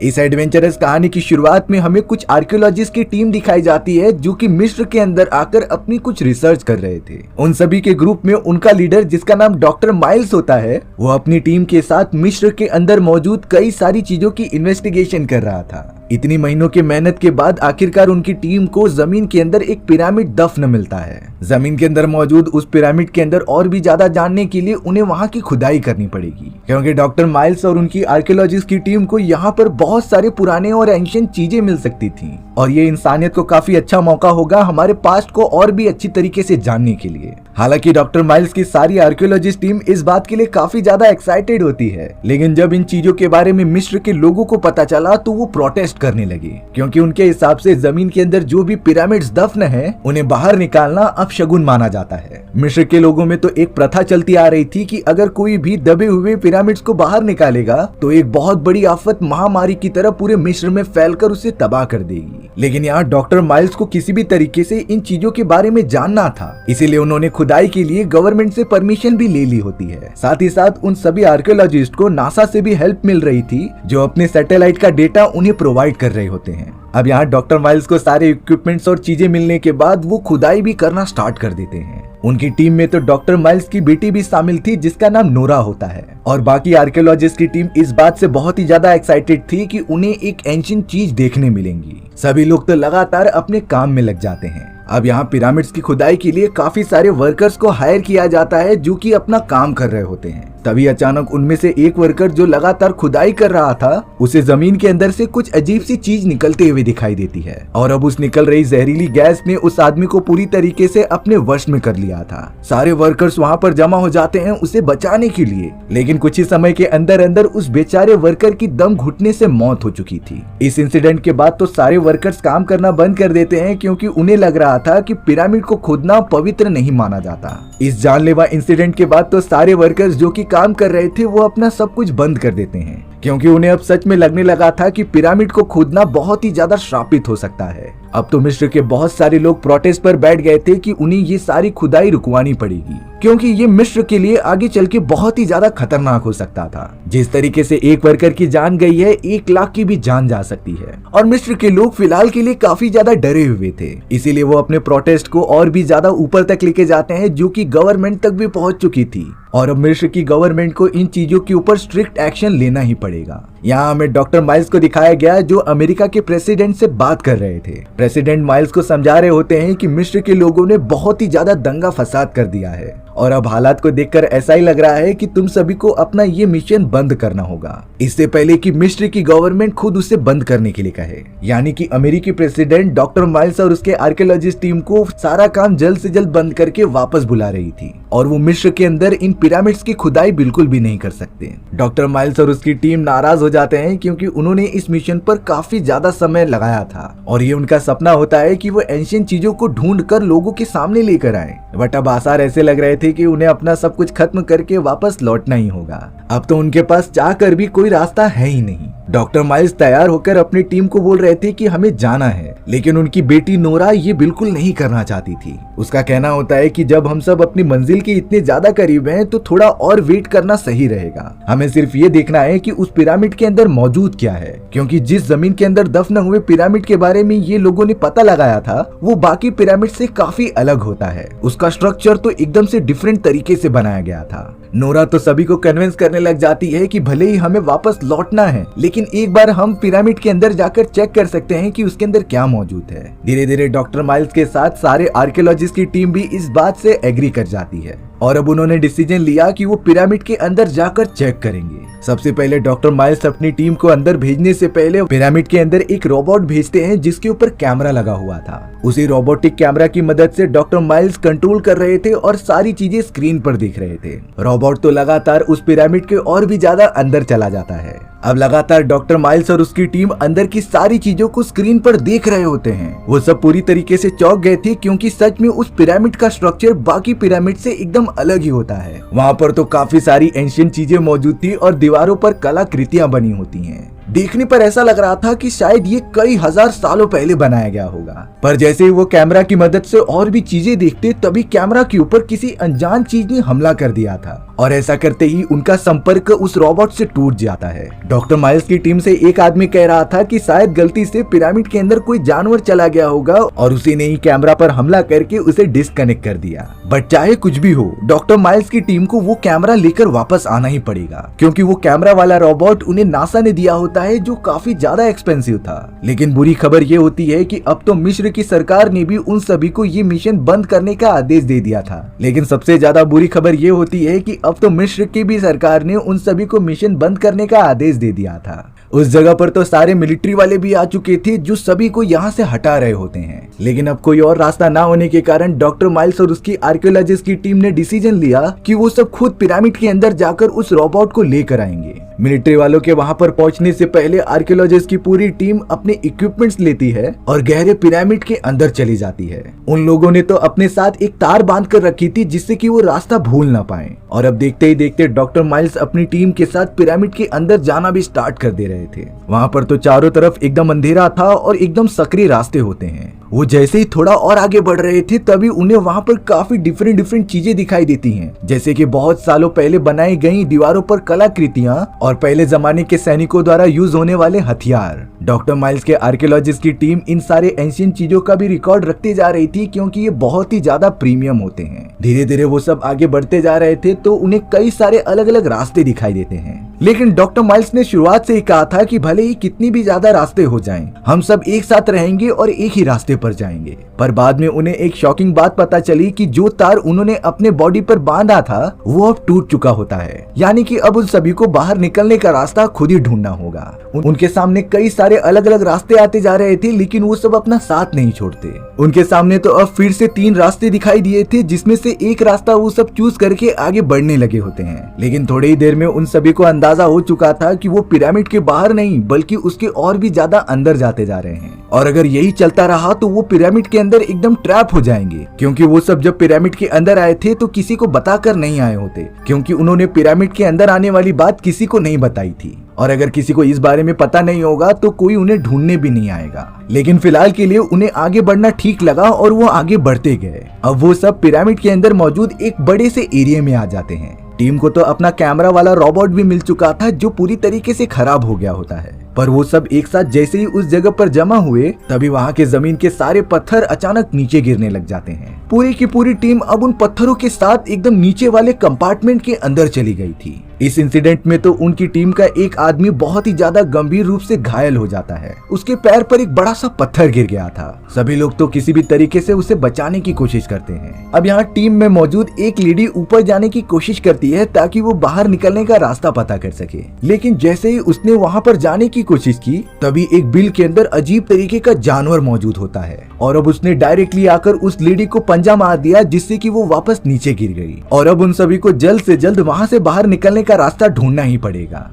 इस एडवेंचरस कहानी की शुरुआत में हमें कुछ आर्कियोलॉजिस्ट की टीम दिखाई जाती है जो कि मिस्र के अंदर आकर अपनी कुछ रिसर्च कर रहे थे। उन सभी के ग्रुप में उनका लीडर जिसका नाम डॉक्टर माइल्स होता है, वो अपनी टीम के साथ मिस्र के अंदर मौजूद कई सारी चीजों की इन्वेस्टिगेशन कर रहा था। इतनी महीनों की मेहनत के बाद आखिरकार उनकी टीम को जमीन के अंदर एक पिरामिड दफन मिलता है। जमीन के अंदर मौजूद उस पिरामिड के अंदर और भी ज्यादा जानने के लिए उन्हें वहां की खुदाई करनी पड़ेगी, क्योंकि डॉक्टर माइल्स और उनकी आर्कियोलॉजिस्ट की टीम को यहाँ पर बहुत सारे पुराने और एंशिएंट चीजें मिल सकती थी और ये इंसानियत को काफी अच्छा मौका होगा हमारे पास्ट को और भी अच्छी तरीके से जानने के लिए। हालांकि डॉक्टर माइल्स की सारी आर्कियोलॉजिस्ट टीम इस बात के लिए काफी ज्यादा एक्साइटेड होती है, लेकिन जब इन चीजों के बारे में मिस्र के लोगों को पता चला तो वो प्रोटेस्ट करने लगे, क्योंकि उनके हिसाब से जमीन के अंदर जो भी पिरामिड्स दफन है उन्हें बाहर निकालना अपशगुन माना जाता है। मिस्र के लोगों में तो एक प्रथा चलती आ रही थी कि अगर कोई भी दबे हुए पिरामिड्स को बाहर निकालेगा तो एक बहुत बड़ी आफत महामारी की तरह पूरे मिस्र में फैलकर उसे तबाह कर देगी। लेकिन यहाँ डॉक्टर माइल्स को किसी भी तरीके से इन चीजों के बारे में जानना था, इसीलिए उन्होंने खुदाई के लिए गवर्नमेंट से परमिशन भी ले ली होती है। साथ ही साथ उन सभी आर्कियोलॉजिस्ट को नासा से भी हेल्प मिल रही थी, जो अपने सैटेलाइट का डेटा उन्हें प्रोवाइड कर रहे होते हैं। अब यहाँ डॉक्टर माइल्स को सारे इक्विपमेंट्स और चीजें मिलने के बाद वो खुदाई भी करना स्टार्ट कर देते हैं। उनकी टीम में तो डॉक्टर माइल्स की बेटी भी शामिल थी जिसका नाम नोरा होता है, और बाकी आर्कियोलॉजिस्ट की टीम इस बात से बहुत ही ज्यादा एक्साइटेड थी कि उन्हें एक एंशिएंट चीज देखने मिलेंगी। सभी लोग तो लगातार अपने काम में लग जाते हैं। अब यहाँ पिरामिड्स की खुदाई के लिए काफी सारे वर्कर्स को हायर किया जाता है जो कि अपना काम कर रहे होते हैं। तभी अचानक उनमें से एक वर्कर जो लगातार खुदाई कर रहा था, उसे जमीन के अंदर से कुछ अजीब सी चीज निकलते हुए दिखाई देती है, और अब उस निकल रही जहरीली गैस ने उस आदमी को पूरी तरीके से अपने वश में कर लिया था। सारे वर्कर्स वहाँ पर जमा हो जाते हैं उसे बचाने के लिए, लेकिन कुछ ही समय के अंदर अंदर उस बेचारे वर्कर की दम घुटने से मौत हो चुकी थी। इस इंसिडेंट के बाद तो सारे वर्कर्स काम करना बंद कर देते हैं, क्योंकि उन्हें लग रहा था कि पिरामिड को खोदना पवित्र नहीं माना जाता। इस जानलेवा इंसिडेंट के बाद तो सारे वर्कर्स जो कि काम कर रहे थे वो अपना सब कुछ बंद कर देते हैं, क्योंकि उन्हें अब सच में लगने लगा था कि पिरामिड को खोदना बहुत ही ज्यादा श्रापित हो सकता है। अब तो मिस्र के बहुत सारे लोग प्रोटेस्ट पर बैठ गए थे कि उन्हें ये सारी खुदाई रुकवानी पड़ेगी, क्योंकि ये मिस्र के लिए आगे चल के बहुत ही ज्यादा खतरनाक हो सकता था। जिस तरीके से एक वर्कर की जान गई है, 1 लाख की भी जान जा सकती है, और मिस्र के लोग फिलहाल के लिए काफी ज्यादा डरे हुए थे। इसीलिए वो अपने प्रोटेस्ट को और भी ज्यादा ऊपर तक लेके जाते हैं, जो कि गवर्नमेंट तक भी पहुंच चुकी थी, और अब मिस्र की गवर्नमेंट को इन चीजों के ऊपर स्ट्रिक्ट एक्शन लेना ही पड़ेगा। यहाँ हमें डॉक्टर माइल्स को दिखाया गया जो अमेरिका के प्रेसिडेंट से बात कर रहे थे। प्रेसिडेंट माइल्स को समझा रहे होते हैं कि मिस्र के लोगों ने बहुत ही ज्यादा दंगा फसाद कर दिया है, और अब हालात को देखकर ऐसा ही लग रहा है कि तुम सभी को अपना ये मिशन बंद करना होगा, इससे पहले कि मिस्र की गवर्नमेंट खुद उसे बंद करने के लिए कहे। यानी कि अमेरिकी प्रेसिडेंट डॉक्टर माइल्स और उसके आर्कियोलॉजिस्ट टीम को सारा काम जल्द से जल्द बंद करके वापस बुला रही थी, और वो मिस्र के अंदर इन पिरामिड्स की खुदाई बिल्कुल भी नहीं कर सकते। डॉक्टर माइल्स और उसकी टीम नाराज हो जाते हैं, क्योंकि उन्होंने इस मिशन पर काफी ज्यादा समय लगाया था, और ये उनका सपना होता है कि वो एंशिएंट चीजों को ढूंढ कर लोगों के सामने लेकर आए। बट अब आसार ऐसे लग रहे थे कि उन्हें अपना सब कुछ खत्म करके वापस लौटना ही होगा। अब तो उनके पास चाह कर भी कोई रास्ता है ही नहीं। डॉक्टर माइल्स तैयार होकर अपनी टीम को बोल रहे थे कि हमें जाना है, लेकिन उनकी बेटी नोरा ये बिल्कुल नहीं करना चाहती थी। उसका कहना होता है कि जब हम सब अपनी मंजिल के इतने ज्यादा करीब हैं तो थोड़ा और वेट करना सही रहेगा। हमें सिर्फ ये देखना है कि उस पिरामिड के अंदर मौजूद क्या है, क्योंकि जिस जमीन के अंदर दफन हुए पिरामिड के बारे में ये लोगों ने पता लगाया था वो बाकी पिरामिड से काफी अलग होता है। उसका स्ट्रक्चर तो एकदम से डिफरेंट तरीके से बनाया गया था। नोरा तो सभी को कन्विंस करने लग जाती है कि भले ही हमें वापस लौटना है, लेकिन एक बार हम पिरामिड के अंदर जाकर चेक कर सकते हैं कि उसके अंदर क्या मौजूद है। धीरे धीरे डॉक्टर माइल्स के साथ सारे आर्कियोलॉजिस्ट की टीम भी इस बात से एग्री कर जाती है, और अब उन्होंने डिसीजन लिया कि वो पिरामिड के अंदर जाकर चेक करेंगे। सबसे पहले डॉक्टर माइल्स अपनी टीम को अंदर भेजने से पहले पिरामिड के अंदर एक रोबोट भेजते हैं जिसके ऊपर कैमरा लगा हुआ था। उसी रोबोटिक कैमरा की मदद से डॉक्टर माइल्स कंट्रोल कर रहे थे और सारी चीजें स्क्रीन पर दिख रहे थे। रोबोट तो लगातार उस पिरामिड के और भी ज्यादा अंदर चला जाता है। अब लगातार डॉक्टर माइल्स और उसकी टीम अंदर की सारी चीजों को स्क्रीन पर देख रहे होते हैं। वो सब पूरी तरीके से चौंक गए थे, क्योंकि सच में उस पिरामिड का स्ट्रक्चर बाकी पिरामिड से एकदम अलग ही होता है। वहाँ पर तो काफी सारी एंशिएंट चीजें मौजूद थी और दीवारों पर कलाकृतियां बनी होती हैं। देखने पर ऐसा लग रहा था कि शायद ये कई हजार सालों पहले बनाया गया होगा, पर जैसे ही वो कैमरा की मदद से और भी चीजें देखते, तभी कैमरा के ऊपर किसी अनजान चीज ने हमला कर दिया था और ऐसा करते ही उनका संपर्क उस रोबोट से टूट जाता है। डॉक्टर माइल्स की टीम से एक आदमी कह रहा था कि शायद गलती से पिरामिड के अंदर कोई जानवर चला गया होगा और उसी ने ही कैमरा पर हमला करके उसे डिस्कनेक्ट कर दिया। बट चाहे कुछ भी हो, डॉक्टर माइल्स की टीम को वो कैमरा लेकर वापस आना ही पड़ेगा, क्योंकि वो कैमरा वाला रोबोट उन्हें नासा ने दिया होता है, जो काफी ज्यादा एक्सपेंसिव था। लेकिन बुरी खबर ये होती है कि अब तो मिस्र की सरकार ने भी उन सभी को ये मिशन बंद करने का आदेश दे दिया था। लेकिन सबसे ज्यादा बुरी खबर ये होती है कि अब तो मिस्र की भी सरकार ने उन सभी को मिशन बंद करने का आदेश दे दिया था। उस जगह पर तो सारे मिलिट्री वाले भी आ चुके थे, जो सभी को यहाँ से हटा रहे होते हैं। लेकिन अब कोई और रास्ता ना होने के कारण डॉक्टर माइल्स और उसकी आर्कियोलॉजिस्ट की टीम ने डिसीजन लिया कि वो सब खुद पिरामिड के अंदर जाकर उस रोबोट को लेकर आएंगे। मिलिट्री वालों के वहां पर पहुंचने से पहले आर्कियोलॉजिस्ट की पूरी टीम अपने इक्विपमेंट्स लेती है और गहरे पिरामिड के अंदर चली जाती है। उन लोगों ने तो अपने साथ एक तार बांध कर रखी थी, जिससे कि वो रास्ता भूल ना पाए। और अब देखते ही देखते डॉक्टर माइल्स अपनी टीम के साथ पिरामिड के अंदर जाना भी स्टार्ट कर दे रहे थे। वहां पर तो चारों तरफ एकदम अंधेरा था और एकदम सक्रिय रास्ते होते हैं। वो जैसे ही थोड़ा और आगे बढ़ रहे थे, तभी उन्हें वहां पर काफी डिफरेंट चीजें दिखाई देती हैं, जैसे कि बहुत सालों पहले बनाई गई दीवारों पर कलाकृतियां और पहले जमाने के सैनिकों द्वारा यूज होने वाले हथियार। डॉक्टर माइल्स के आर्कियोलॉजिस्ट की टीम इन सारे एंशिएंट चीजों का भी रिकॉर्ड रखते जा रही थी, क्योंकि ये बहुत ही ज्यादा प्रीमियम होते हैं। धीरे धीरे वो सब आगे बढ़ते जा रहे थे तो उन्हें कई सारे अलग अलग रास्ते दिखाई देते हैं। लेकिन डॉक्टर माइल्स ने शुरुआत से ही कहा था कि भले ही कितनी भी ज्यादा रास्ते हो जाएं, हम सब एक साथ रहेंगे और एक ही रास्ते पर जाएंगे। पर बाद में उन्हें एक शॉकिंग बात पता चली कि जो तार उन्होंने अपने बॉडी पर बांधा था वो अब टूट चुका होता है। यानी कि अब उन सभी को बाहर निकलने का रास्ता खुद ही ढूंढना होगा। उनके सामने कई सारे अलग अलग रास्ते आते जा रहे थे, लेकिन वो सब अपना साथ नहीं छोड़ते। उनके सामने तो अब फिर से 3 रास्ते दिखाई दिए थे, जिसमें से एक रास्ता वो सब चूज करके आगे बढ़ने लगे होते हैं। लेकिन थोड़ी ही देर में उन सभी को अंदाजा हो चुका था कि वो पिरामिड के बाहर नहीं, बल्कि उसके और भी ज्यादा अंदर जाते जा रहे हैं। और अगर यही चलता रहा तो वो पिरामिड के अंदर एकदम ट्रैप हो जाएंगे, क्योंकि वो सब जब पिरामिड के अंदर आए थे तो किसी को बताकर नहीं आए होते, क्योंकि उन्होंने पिरामिड के अंदर आने वाली बात किसी को नहीं बताई थी। और अगर किसी को इस बारे में पता नहीं होगा तो कोई उन्हें ढूंढने भी नहीं आएगा। लेकिन फिलहाल के लिए उन्हें आगे बढ़ना ठीक लगा और वो आगे बढ़ते गए। अब वो सब पिरामिड के अंदर मौजूद एक बड़े से एरिया में आ जाते हैं। टीम को तो अपना कैमरा वाला रोबोट भी मिल चुका था, जो पूरी तरीके से खराब हो गया होता है। पर वो सब एक साथ जैसे ही उस जगह पर जमा हुए, तभी वहाँ के जमीन के सारे पत्थर अचानक नीचे गिरने लग जाते हैं। पूरी की पूरी टीम अब उन पत्थरों के साथ एकदम नीचे वाले कंपार्टमेंट के अंदर चली गई थी। इस इंसिडेंट में तो उनकी टीम का एक आदमी बहुत ही ज्यादा गंभीर रूप से घायल हो जाता है। उसके पैर पर एक बड़ा सा पत्थर गिर गया था। सभी लोग तो किसी भी तरीके से उसे बचाने की कोशिश करते हैं। अब यहाँ टीम में मौजूद एक लेडी ऊपर जाने की कोशिश करती है ताकि वो बाहर निकलने का रास्ता पता कर सके। लेकिन जैसे ही उसने वहाँ पर जाने की कोशिश की, तभी एक बिल के अंदर अजीब तरीके का जानवर मौजूद होता है और अब उसने डायरेक्टली आकर उस लेडी को पंजा मार दिया, जिससे कि वो वापस नीचे गिर गई। और अब उन सभी को जल्द से जल्द वहाँ से बाहर निकलने का रास्ता ढूंढना ही पड़ेगा,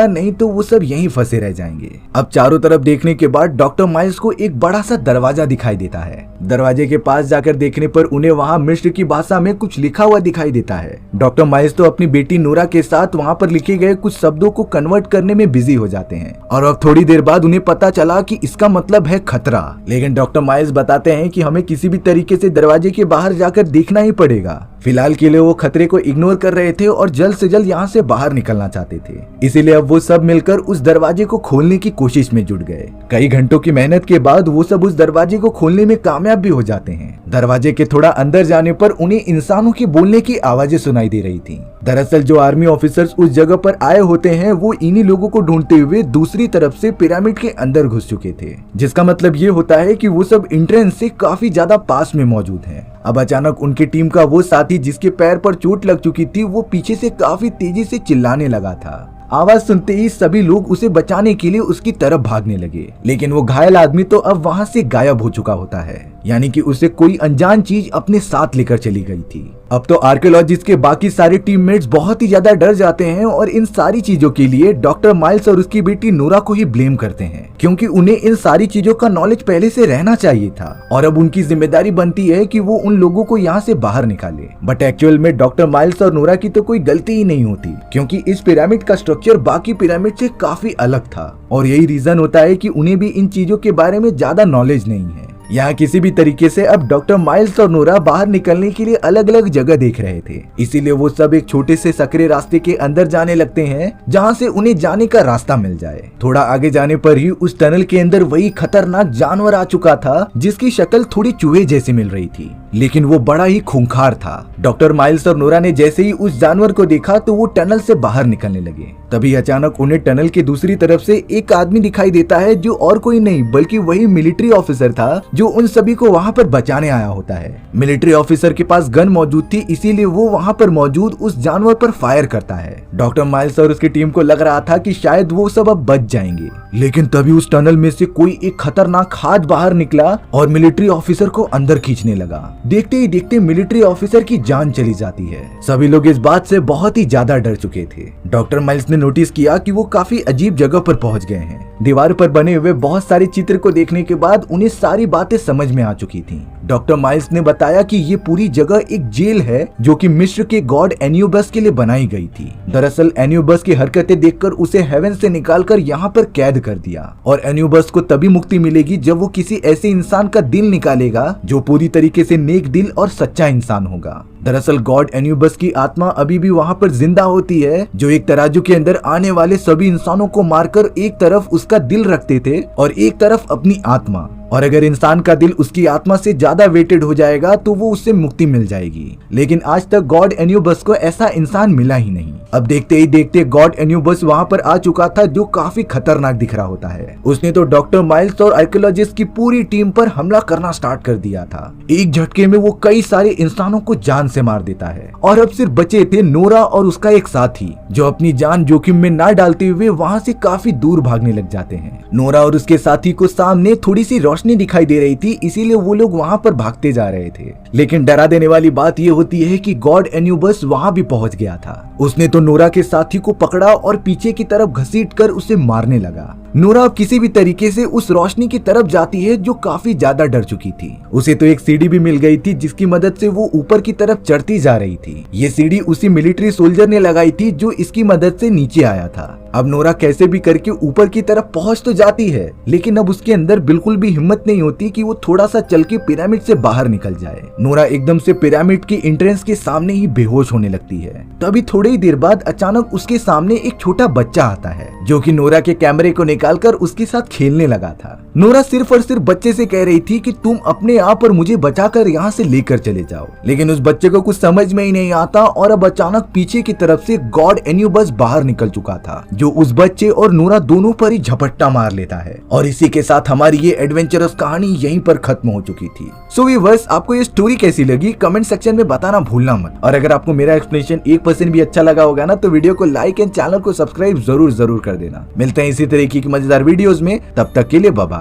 नहीं तो वो सब यहीं फंसे रह जाएंगे। अब चारों तरफ देखने के बाद डॉक्टर माइल्स को एक बड़ा सा दरवाजा दिखाई देता है। दरवाजे के पास जाकर देखने पर उन्हें वहाँ मिस्र की भाषा में कुछ लिखा हुआ दिखाई देता है। डॉक्टर माइल्स तो अपनी बेटी नोरा के साथ वहाँ पर लिखे गए कुछ शब्दों को कन्वर्ट करने में बिजी हो जाते हैं और अब थोड़ी देर बाद उन्हें पता चला कि इसका मतलब है खतरा। लेकिन डॉक्टर माइल्स बताते हैं कि हमें किसी भी तरीके से दरवाजे के बाहर जाकर देखना ही पड़ेगा। फिलहाल के लिए वो खतरे को इग्नोर कर रहे थे और जल्द से जल्द यहाँ से बाहर निकलना चाहते थे। इसीलिए अब वो सब मिलकर उस दरवाजे को खोलने की कोशिश में जुट गए। कई घंटों की मेहनत के बाद वो सब उस दरवाजे को खोलने में कामयाब भी हो जाते हैं। दरवाजे के थोड़ा अंदर जाने पर उन्हें इंसानों के बोलने की आवाजें सुनाई दे रही थी। दरअसल जो आर्मी ऑफिसर्स उस जगह पर आए होते हैं, वो इन्हीं लोगों को ढूंढते हुए दूसरी तरफ से पिरामिड के अंदर घुस चुके थे, जिसका मतलब ये होता है कि वो सब एंट्रेंस से काफी ज्यादा पास में मौजूद हैं। अब अचानक उनकी टीम का वो साथी जिसके पैर पर चोट लग चुकी थी, वो पीछे से काफी तेजी से चिल्लाने लगा था। आवाज सुनते ही सभी लोग उसे बचाने के लिए उसकी तरफ भागने लगे, लेकिन वो घायल आदमी तो अब वहाँ से गायब हो चुका होता है, यानी कि उसे कोई अनजान चीज अपने साथ लेकर चली गई थी। अब तो आर्कियोलॉजिस्ट के बाकी सारे टीममेट्स बहुत ही ज्यादा डर जाते हैं और इन सारी चीजों के लिए डॉक्टर माइल्स और उसकी बेटी नोरा को ही ब्लेम करते हैं, क्योंकि उन्हें इन सारी चीजों का नॉलेज पहले से रहना चाहिए था और अब उनकी जिम्मेदारी बनती है कि वो उन लोगों को यहाँ से बाहर निकाले। बट एक्चुअल में डॉक्टर माइल्स और नोरा की तो कोई गलती ही नहीं होती, क्योंकि इस पिरामिड का स्ट्रक्चर बाकी पिरामिड से काफी अलग था और यही रीजन होता है कि उन्हें भी इन चीजों के बारे में ज्यादा नॉलेज नहीं है। यहाँ किसी भी तरीके से अब डॉक्टर माइल्स और नोरा बाहर निकलने के लिए अलग अलग जगह देख रहे थे, इसीलिए वो सब एक छोटे से सकरे रास्ते के अंदर जाने लगते हैं जहाँ से उन्हें जाने का रास्ता मिल जाए। थोड़ा आगे जाने पर ही उस टनल के अंदर वही खतरनाक जानवर आ चुका था जिसकी शक्ल थोड़ी चूहे जैसी मिल रही थी, लेकिन वो बड़ा ही खूंखार था। डॉक्टर माइल्स और नोरा ने जैसे ही उस जानवर को देखा तो वो टनल से बाहर निकलने लगे। तभी अचानक उन्हें टनल के दूसरी तरफ से एक आदमी दिखाई देता है जो और कोई नहीं बल्कि वही मिलिट्री ऑफिसर था जो उन सभी को वहाँ पर बचाने आया होता है। मिलिट्री ऑफिसर के पास गन मौजूद थी, इसीलिए वो वहाँ पर मौजूद उस जानवर पर फायर करता है। डॉक्टर माइल्स और उसकी टीम को लग रहा था कि शायद वो सब अब बच जाएंगे, लेकिन तभी उस टनल में से कोई एक खतरनाक हाथ बाहर निकला और मिलिट्री ऑफिसर को अंदर खींचने लगा। देखते ही देखते मिलिट्री ऑफिसर की जान चली जाती है। सभी लोग इस बात से बहुत ही ज्यादा डर चुके थे। डॉक्टर माइल्स ने नोटिस किया कि वो काफी अजीब जगह पर पहुंच गए हैं। दीवार पर बने हुए बहुत सारे चित्र को देखने के बाद उन्हें सारी बातें समझ में आ चुकी थीं। डॉक्टर माइल्स ने बताया कि ये पूरी जगह एक जेल है जो कि मिस्र के गॉड एन्यूबस के लिए बनाई गई थी। दरअसल एन्यूबस की हरकतें देखकर उसे हेवन से निकालकर यहाँ पर कैद कर दिया और एन्यूबस को तभी मुक्ति मिलेगी जब वो किसी ऐसे इंसान का दिल निकालेगा जो पूरी तरीके से नेक दिल और सच्चा इंसान होगा। दरअसल गॉड एन्यूबस की आत्मा अभी भी वहाँ पर जिंदा होती है जो एक तराजू के अंदर आने वाले सभी इंसानों को मारकर एक तरफ उसका दिल रखते थे और एक तरफ अपनी आत्मा, और अगर इंसान का दिल उसकी आत्मा से ज्यादा वेटेड हो जाएगा तो वो उससे मुक्ति मिल जाएगी। लेकिन आज तक गॉड एन्यूबस को ऐसा इंसान मिला ही नहीं। अब देखते ही देखते गॉड एन्यूबस वहाँ पर आ चुका था जो काफी खतरनाक दिख रहा होता है। उसने तो डॉक्टर माइल्स और आर्कियोलॉजिस्ट की पूरी टीम पर हमला करना स्टार्ट कर दिया था। एक झटके में वो कई सारे इंसानों को जान से मार देता है और अब सिर्फ बचे थे नोरा और उसका एक साथी जो अपनी जान जोखिम में ना डालते हुए वहाँ से काफी दूर भागने लग जाते हैं। नोरा और उसके साथी को सामने थोड़ी सी रोशनी दिखाई दे रही थी, इसीलिए वो लोग वहाँ पर भागते जा रहे थे। लेकिन डरा देने वाली बात ये होती है कि गॉड एन्यूबस वहाँ भी पहुँच गया था। उसने तो नोरा के साथी को पकड़ा और पीछे की तरफ घसीटकर उसे मारने लगा। नोरा किसी भी तरीके से उस रोशनी की तरफ जाती है जो काफी ज्यादा डर चुकी थी। उसे तो एक सीढ़ी भी मिल गई थी जिसकी मदद से वो ऊपर की तरफ चढ़ती जा रही थी। ये सीढ़ी उसी मिलिट्री सोल्जर ने लगाई थी जो इसकी मदद से नीचे आया था। अब नोरा कैसे भी करके ऊपर की तरफ पहुंच तो जाती है, लेकिन अब उसके अंदर बिल्कुल भी हिम्मत नहीं होती कि वो थोड़ा सा चल के पिरामिड से बाहर निकल जाए। नोरा एकदम से पिरामिड की एंट्रेंस के सामने ही बेहोश होने लगती है। तभी थोड़ी ही देर बाद अचानक उसके सामने एक छोटा बच्चा आता है जो कि नोरा के कैमरे को निकालकर उसके साथ खेलने लगा था। नोरा सिर्फ और सिर्फ बच्चे से कह रही थी कि तुम अपने आप और मुझे बचाकर यहाँ से लेकर चले जाओ, लेकिन उस बच्चे को कुछ समझ में ही नहीं आता और अब अचानक पीछे की तरफ से गॉड एन्यूबस बाहर निकल चुका था जो उस बच्चे और नोरा दोनों पर ही झपट्टा मार लेता है। और इसी के साथ हमारी ये एडवेंचरस कहानी यहीं पर खत्म हो चुकी थी। सो व्यूअर्स, आपको ये स्टोरी कैसी लगी कमेंट सेक्शन में बताना भूलना मत। और अगर आपको मेरा एक्सप्लेनेशन 1% भी अच्छा लगा होगा ना तो वीडियो को लाइक एंड चैनल को सब्सक्राइब जरूर कर देना। मिलते हैं इसी तरीके की मजेदार वीडियोस में, तब तक के लिए बाय बाय।